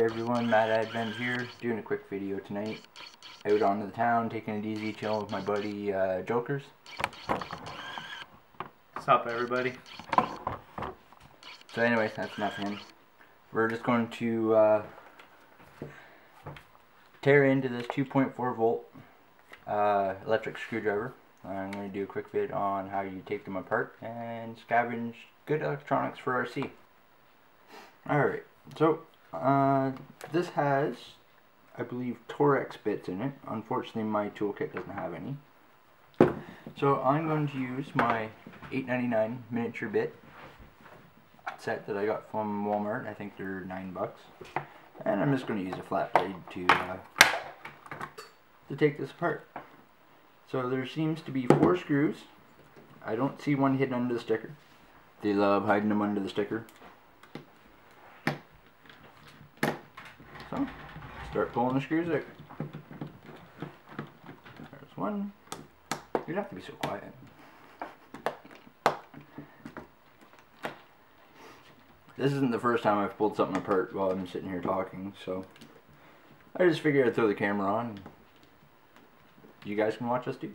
everyone, Mad Advent here, doing a quick video tonight. Out onto the town, taking it easy, chilling with my buddy Jokers. What's up, everybody? So anyways, that's enough of him. We're just going to tear into this 2.4 volt electric screwdriver. I'm going to do a quick vid on how you take them apart and scavenge good electronics for RC. Alright, so this has, I believe, Torex bits in it. Unfortunately, my toolkit doesn't have any. So I'm going to use my $8.99 miniature bit set that I got from Walmart. I think they're $9. And I'm just going to use a flat blade to take this apart. So there seems to be 4 screws. I don't see one hidden under the sticker. They love hiding them under the sticker. So, start pulling the screws out. There's one. You'd have to be so quiet. This isn't the first time I've pulled something apart while I'm sitting here talking, so I just figured I'd throw the camera on and you guys can watch us do.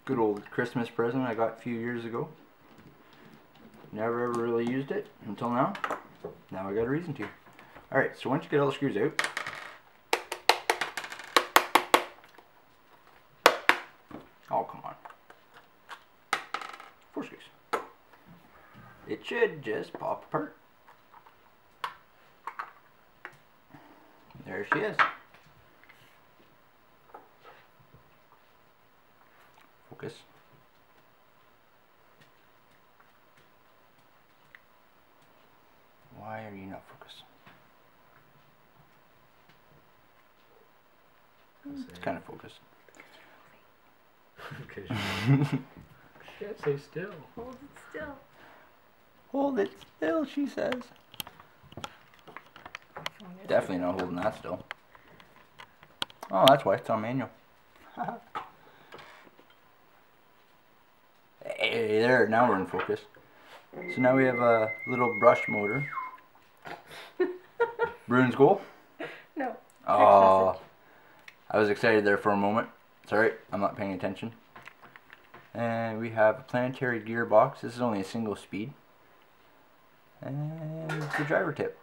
Good old Christmas present I got a few years ago. Never ever really used it until now. Now I got a reason to. Alright, so once you get all the screws out, oh come on, 4 screws. It should just pop apart. There she is. Focus. Why are you not focused? It's kind of focused. Okay. Yeah, stay still. Hold it still. Hold it still, she says. Definitely not holding that still. Oh, that's why it's on manual. Hey, there, now we're in focus. So now we have a little brush motor. Bruins goal? No. Oh, I was excited there for a moment. Sorry, I'm not paying attention. And we have a planetary gearbox. This is only a single speed. And the driver tip.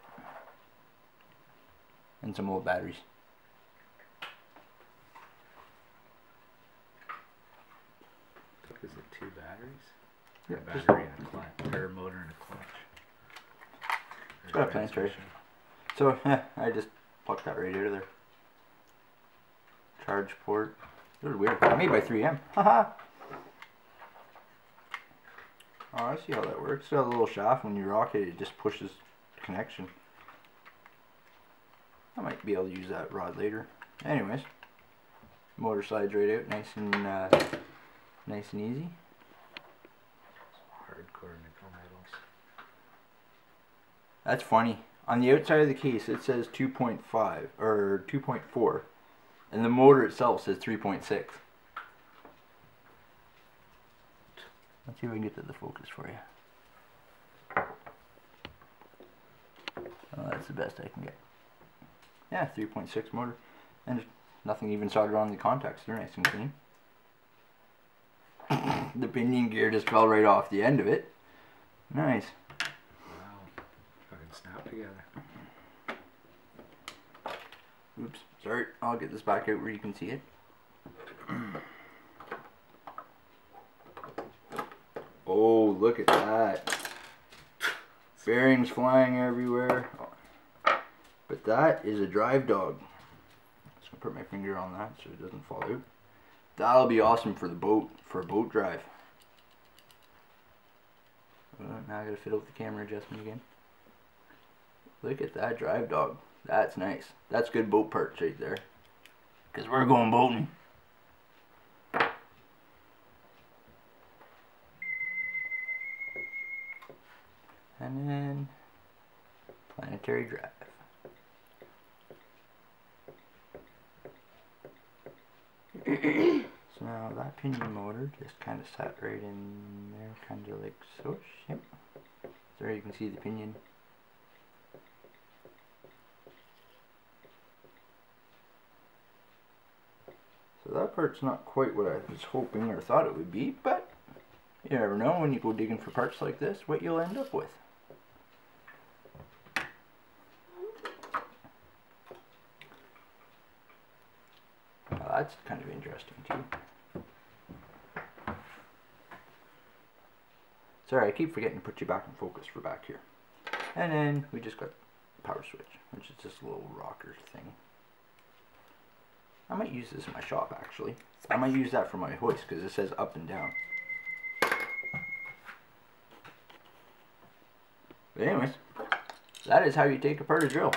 And some old batteries. Is it 2 batteries? Yeah, A battery and a clutch, or a motor and a clutch. It's got a planetary. So, yeah, I just plucked that right out of there. Charge port. It was weird. Made by 3M. Haha. Oh, I see how that works. It's got a little shaft. When you rock it, it just pushes connection. I might be able to use that rod later. Anyways, motor slides right out, nice and easy. Hardcore nickel metals. That's funny. On the outside of the case, it says 2.5 or 2.4, and the motor itself says 3.6. Let's see if I can get to the focus for you. Oh, that's the best I can get. Yeah, 3.6 motor, and there's nothing even soldered on the contacts. They're nice and clean. The pinion gear just fell right off the end of it. Nice. Wow. Fucking snap together. Oops, sorry. I'll get this back out where you can see it. Oh, look at that. Bearings flying everywhere. But that is a drive dog. Just gonna put my finger on that so it doesn't fall out. That'll be awesome for the boat, for a boat drive. Now I gotta fiddle with the camera adjustment again. Look at that drive dog. That's nice. That's good boat parts right there. Because we're going boating. And then planetary drive. So now that pinion motor just kind of sat right in there, kind of like so. Yep. There you can see the pinion. So that part's not quite what I was hoping or thought it would be, but you never know when you go digging for parts like this what you'll end up with. That's kind of interesting too. Sorry, I keep forgetting to put you back in focus for back here. And then we just got the power switch, which is just a little rocker thing. I might use this in my shop actually. I might use that for my hoist because it says up and down. But anyways, that is how you take apart a drill.